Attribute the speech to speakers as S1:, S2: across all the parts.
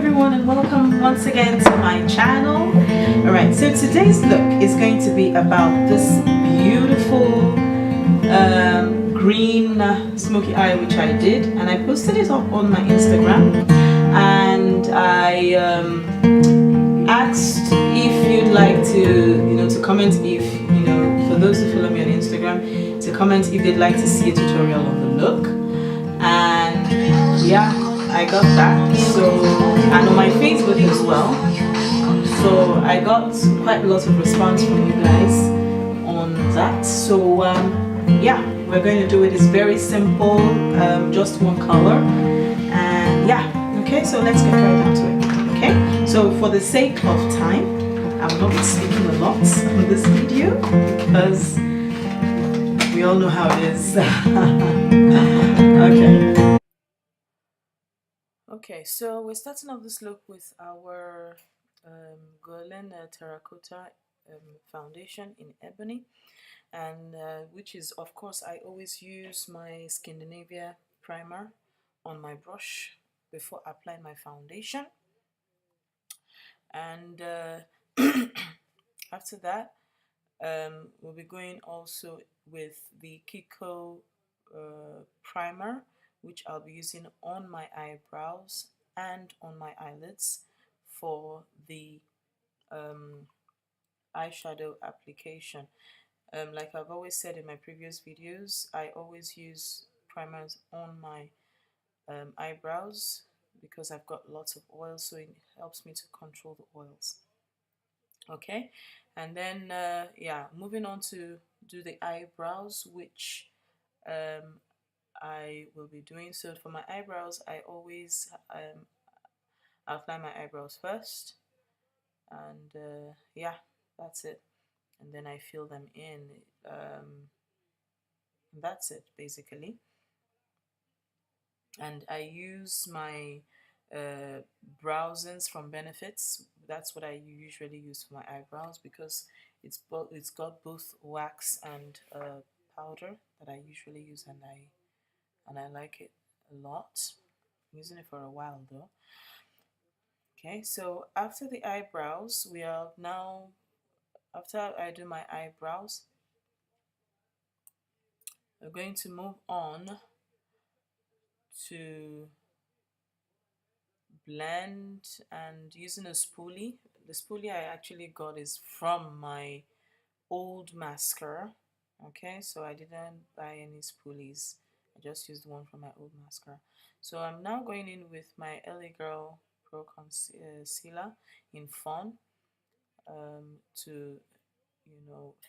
S1: everyone, and welcome once again to my channel. Alright, so today's look is going to be about this beautiful green smoky eye which I did, and I posted it up on my Instagram, and I asked if you'd like to comment, if for those who follow me on Instagram, to comment if they'd like to see a tutorial on the look. And yeah, I got that. So, and on my Facebook as well. So I got quite a lot of response from you guys on that. So yeah, we're going to do it. It's very simple, just one color, and yeah. Okay, so let's get right into it. Okay, so for the sake of time, I will not be speaking a lot on this video because we all know how it is. Okay, so we're starting off this look with our GLAM terracotta foundation in ebony, and which is, of course, I always use my Scandinavia primer on my brush before applying my foundation. And after that, we'll be going also with the Kiko primer, which I'll be using on my eyebrows and on my eyelids for the eyeshadow application. Like I've always said in my previous videos, I always use primers on my eyebrows because I've got lots of oil, so it helps me to control the oils. Okay, and then yeah, moving on to do the eyebrows, which I will be doing. So for my eyebrows, I always outline my eyebrows first, and yeah, that's it. And then I fill them in. That's it basically. And I use my browsings from Benefits. That's what I usually use for my eyebrows because it's got both wax and powder that I usually use, and I like it a lot. I'm using it for a while though. Okay, so after the eyebrows, we are now, after I do my eyebrows, we're going to move on to blend, and using a spoolie. The spoolie I actually got is from my old mascara. Okay, so I didn't buy any spoolies, I just used one from my old mascara. So I'm now going in with my LA Girl Pro Concealer in Fawn to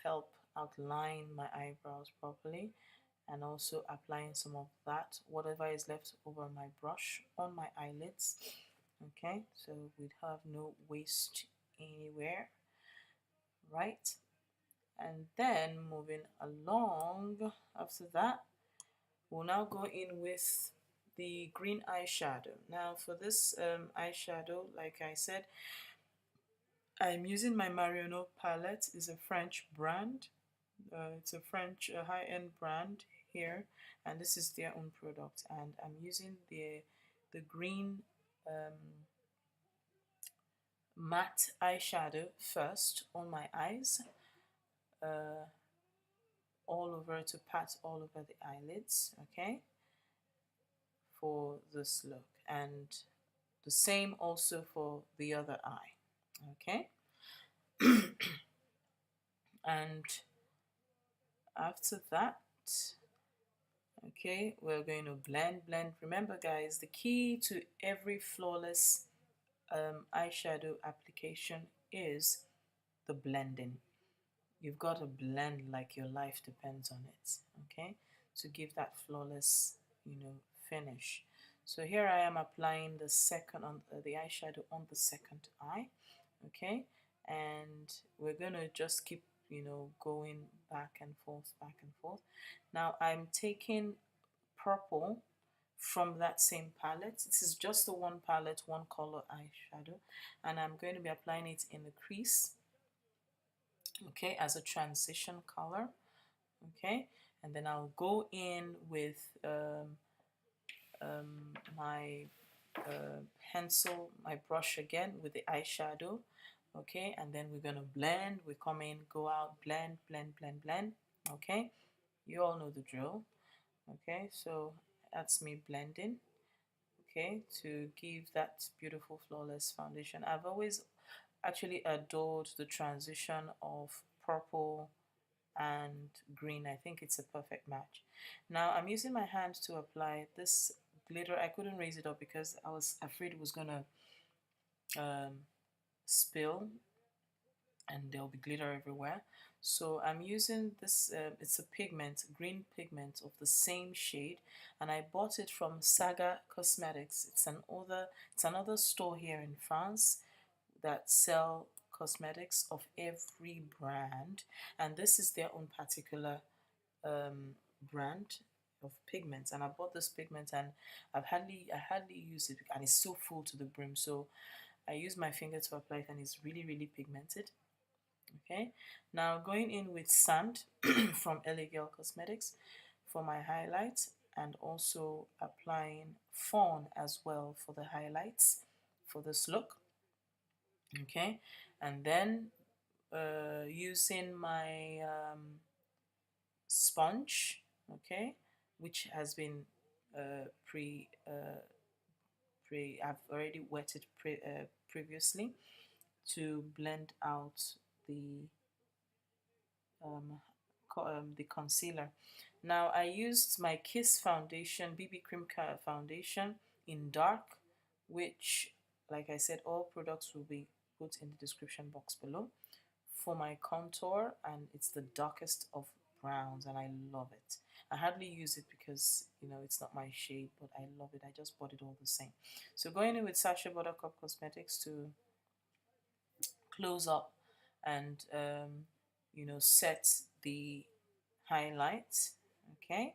S1: help outline my eyebrows properly, and also applying some of that, whatever is left over my brush, on my eyelids. Okay, so we'd have no waste anywhere, right? And then moving along, after that, we'll now go in with the green eyeshadow. Now for this eyeshadow, like I said, I'm using my Marionnaud palette. It's a French brand. It's a French high-end brand here, and this is their own product. And I'm using the green matte eyeshadow first on my eyes, all over, to pat all over the eyelids. Okay, for this look, and the same also for the other eye. Okay. And after that, okay, we're going to blend. Remember guys, the key to every flawless eyeshadow application is the blending. You've got to blend like your life depends on it, okay, to give that flawless finish. So here I am applying the second on the eyeshadow on the second eye. Okay, and we're gonna just keep going back and forth. Now I'm taking purple from that same palette. This is just the one palette, one color eyeshadow, and I'm going to be applying it in the crease, okay, as a transition color. Okay, and then I'll go in with my pencil my brush again with the eyeshadow. Okay, and then we're gonna blend. We come in, go out, blend, blend, blend, blend. Okay, you all know the drill. Okay, so that's me blending. Okay, to give that beautiful flawless foundation. I've always actually adored the transition of purple and green. I think it's a perfect match. Now I'm using my hand to apply this glitter. I couldn't raise it up because I was afraid it was gonna um, spill and there'll be glitter everywhere. So I'm using this, it's a pigment, green pigment of the same shade, and I bought it from Saga Cosmetics. It's another store here in France that sell cosmetics of every brand, and this is their own particular brand of pigments. And I bought this pigment, and I hardly use it, and it's so full to the brim. So I use my finger to apply it, and it's really, really pigmented. Okay, now going in with sand from LA Girl Cosmetics for my highlights, and also applying fawn as well for the highlights for this look. Okay, and then using my sponge, okay, which has been I've already wetted previously to blend out the the concealer. Now I used my Kiss foundation, BB cream foundation in dark, which, like I said, all products will be put in the description box below, for my contour, and it's the darkest of browns, and I love it. I hardly use it because, you know, it's not my shade, but I love it. I just bought it all the same. So going in with Sacha Buttercup Cosmetics to close up and you know, set the highlights. Okay,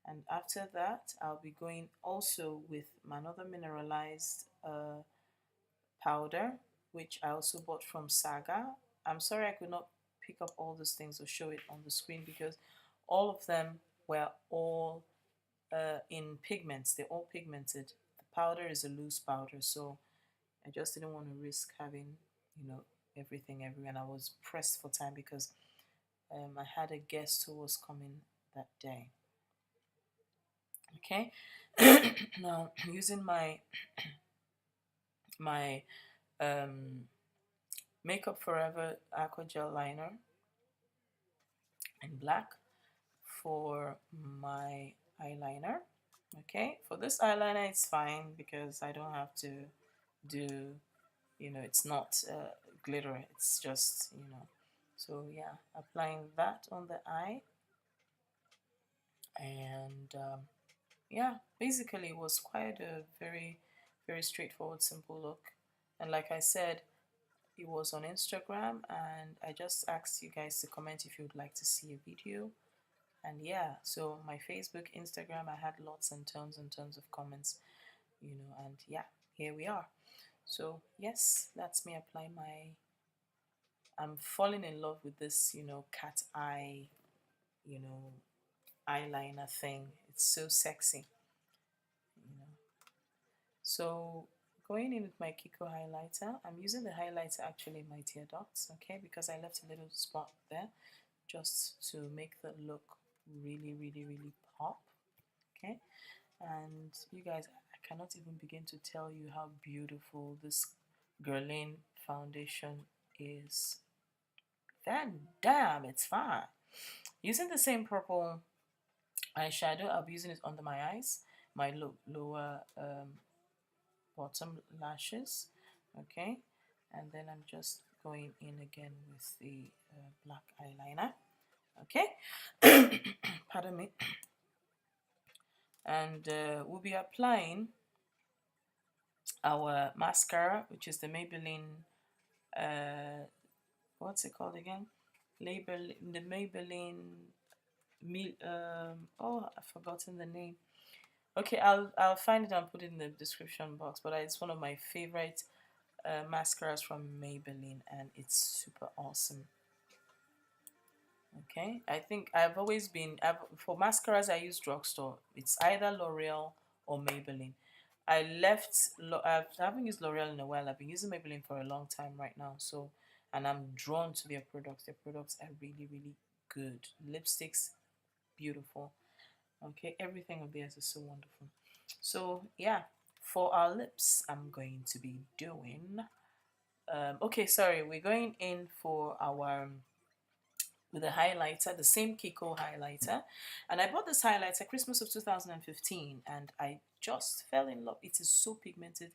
S1: and after that I'll be going also with another mineralized powder, which I also bought from Saga. I'm sorry I could not pick up all those things or show it on the screen because all of them were all in pigments. They're all pigmented. The powder is a loose powder, so I just didn't want to risk having, you know, everything everywhere. And I was pressed for time because I had a guest who was coming that day. Okay, now using my Makeup Forever Aqua Gel Liner in black for my eyeliner. Okay, for this eyeliner it's fine because I don't have to do, you know, it's not glitter, it's just, you know. So yeah, applying that on the eye, and yeah, basically it was quite a very, very straightforward, simple look. And like I said, it was on Instagram, and I just asked you guys to comment if you would like to see a video. And yeah, so my Facebook, Instagram, I had lots and tons of comments, you know, and yeah, here we are. So yes, that's me apply my, I'm falling in love with this, you know, cat eye, you know, eyeliner thing. It's so sexy, you know. So going in with my Kiko highlighter, I'm using the highlighter actually in my tear ducts, okay, because I left a little spot there just to make the look really, really, really pop, okay. And you guys, I cannot even begin to tell you how beautiful this Guerlain foundation is. Then damn, it's fine. Using the same purple eyeshadow, I'll be using it under my eyes, my lower bottom lashes, okay. And then I'm just going in again with the black eyeliner, okay. Pardon me. And we'll be applying our mascara, which is the Maybelline, what's it called again? The Maybelline, oh, I've forgotten the name. Okay, I'll find it and put it in the description box. But it's one of my favorite mascaras from Maybelline, and it's super awesome. Okay, I think I've always been, for mascaras I use drugstore. It's either L'Oreal or Maybelline. I haven't used L'Oreal in a while. I've been using Maybelline for a long time right now. So, and I'm drawn to their products. Their products are really, really good. Lipsticks, beautiful. Okay, everything of theirs is so wonderful. So yeah, for our lips, I'm going to be doing. Okay, sorry, we're going in for our with a highlighter, the same Kiko highlighter. And I bought this highlighter Christmas of 2015 and I just fell in love. It is so pigmented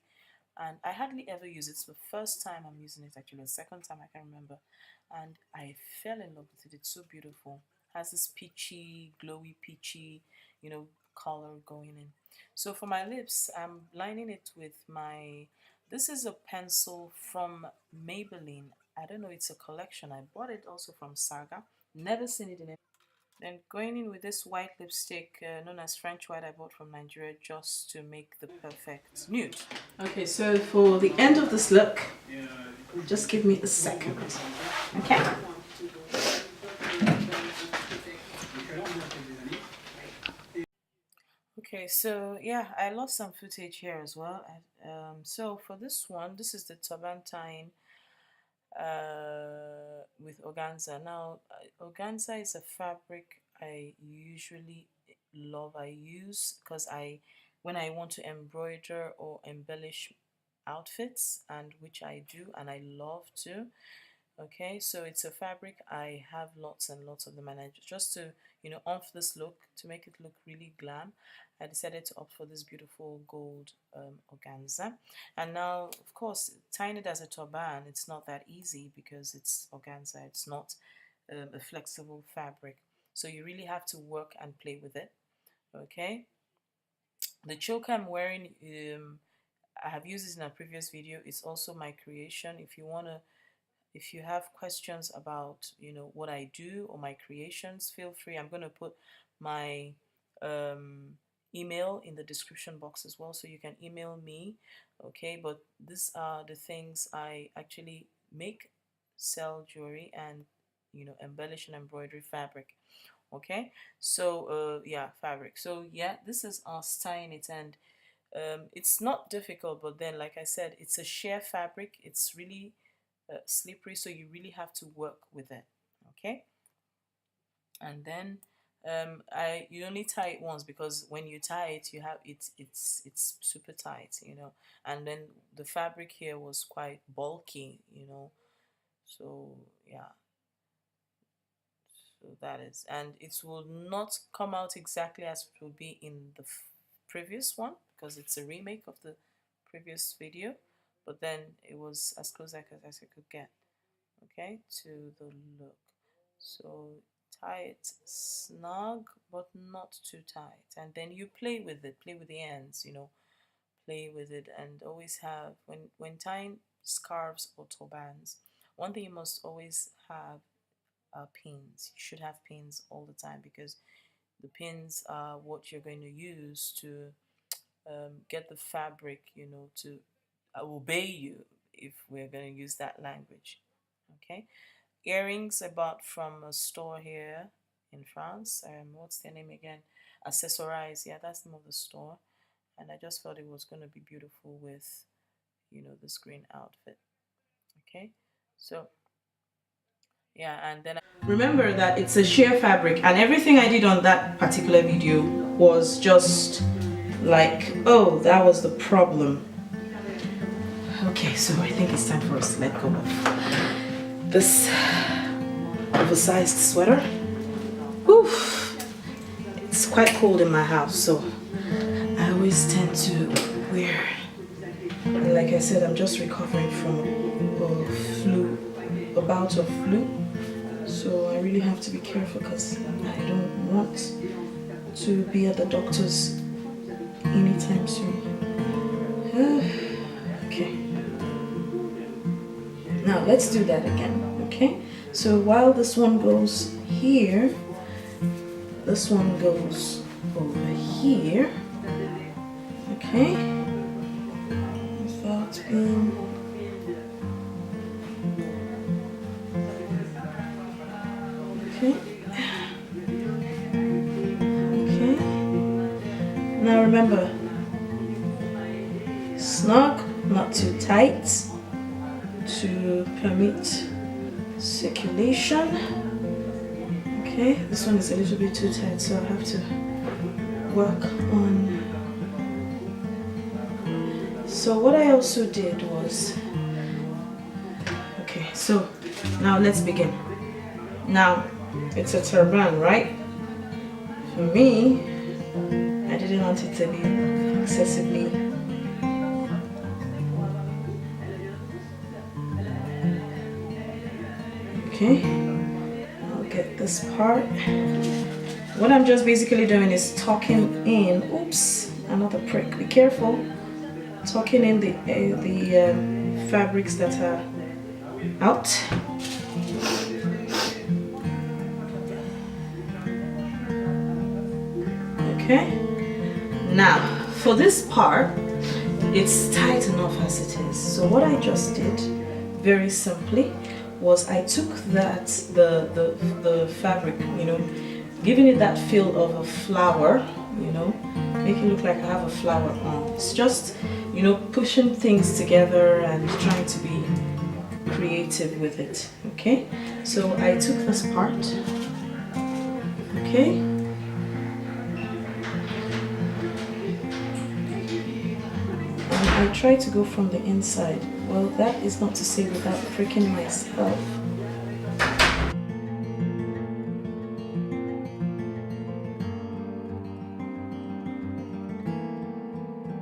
S1: and I hardly ever use it. It's the first time I'm using it, actually the second time, I can't remember. And I fell in love with it. It's so beautiful. Has this peachy, glowy peachy, color going in. So for my lips, I'm lining it with my, this is a pencil from Maybelline. I don't know, it's a collection. I bought it also from Saga. Never seen it in it. Then going in with this white lipstick known as French white, I bought from Nigeria just to make the perfect nude. Okay, so for the end of this look, just give me a second. Okay. Okay, so yeah, I lost some footage here as well. So for this one, this is the turpentine with organza. Now, organza is a fabric I usually love. I use because when I want to embroider or embellish outfits, and which I do, and I love to. Okay, so it's a fabric I have lots and lots of them, and just to off this look, to make it look really glam, I decided to opt for this beautiful gold organza. And now, of course, tying it as a turban, it's not that easy because it's organza. It's not a flexible fabric, so you really have to work and play with it. Okay, the choker I'm wearing, I have used this in a previous video. It's also my creation. If you have questions about what I do or my creations, feel free. I'm going to put my email in the description box as well, so you can email me. Okay, but these are the things I actually make, sell jewelry, and embellish and embroidery fabric. Okay, so yeah, fabric. So yeah, this is us tying it, and it's not difficult, but then like I said, it's a sheer fabric. It's really slippery, so you really have to work with it. Okay, and then you only tie it once, because when you tie it, you have it's super tight, and then the fabric here was quite bulky, so yeah, so that is, and it will not come out exactly as it will be in the previous one, because it's a remake of the previous video, but then it was as close as I could get, okay, to the look. So tie it snug but not too tight, and then you play with it, play with the ends, play with it, and always have, when tying scarves or turbans, one thing you must always have are pins. You should have pins all the time, because the pins are what you're going to use to get the fabric, to obey you, if we're going to use that language. Okay, earrings I bought from a store here in France. What's their name again? Accessorize. Yeah, that's the name of the store. And I just thought it was going to be beautiful with, this green outfit. Okay, so yeah, and then remember that it's a sheer fabric, and everything I did on that particular video was just like, oh, that was the problem. Okay, so I think it's time for us to let go of this oversized sweater. Oof, it's quite cold in my house, so I always tend to wear, and like I said, I'm just recovering from a bout of flu, so I really have to be careful, because I don't want to be at the doctor's anytime soon. Okay, now let's do that again. Okay, so while this one goes here, this one goes over here. Okay, without being okay. Okay, now remember, snug, not too tight, to permit circulation. Okay, this one is a little bit too tight, so I have to work on. So what I also did was, okay, so now let's begin. Now it's a turban, right? For me, I didn't want it to be excessively okay. I'll get this part. What I'm just basically doing is tucking in, oops, another prick, be careful, tucking in the fabrics that are out. Okay, now for this part, it's tight enough as it is. So what I just did, very simply, was I took that the fabric, you know, giving it that feel of a flower, you know, make it look like I have a flower on. It's just, you know, pushing things together and trying to be creative with it. Okay, so I took this part, okay, and I try to go from the inside. Well, that is not to say without freaking myself.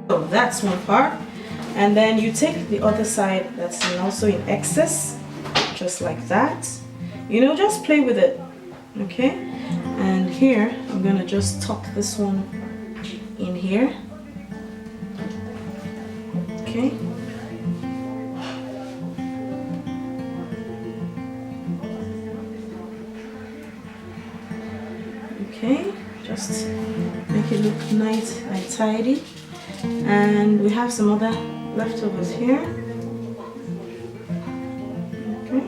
S1: So that's one part, and then you take the other side that's also in excess, just like that. You know, just play with it, okay? And here, I'm gonna just tuck this one in here, okay? Okay, just make it look nice and tidy. And we have some other leftovers here. Okay.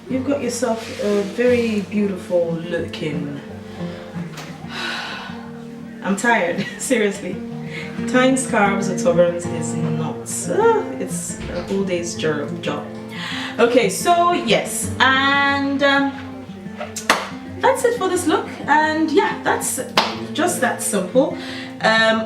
S1: You've got yourself a very beautiful looking. I'm tired, seriously. Tying scarves or turbans is not. It's a whole day's job. Okay, so yes, and that's it for this look. And yeah, that's just that simple.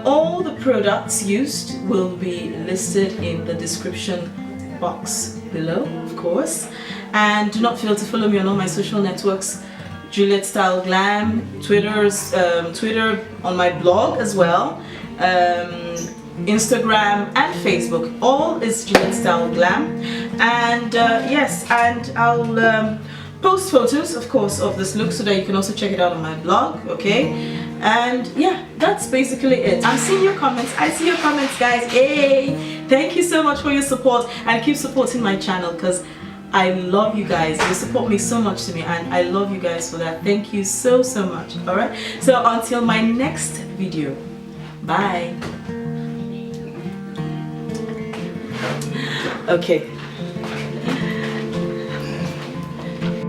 S1: All the products used will be listed in the description box below, of course. And do not fail to follow me on all my social networks, juliettsstyleglam, Twitter, on my blog as well, Instagram and Facebook. All is juliettsstyleglam. And yes, and I'll post photos, of course, of this look so that you can also check it out on my blog, okay? And yeah, that's basically it. I'm seeing your comments. I see your comments, guys. Hey, thank you so much for your support, and keep supporting my channel because I love you guys. You support me so much to me, and I love you guys for that. Thank you so much. All right, so until my next video, bye. Okay,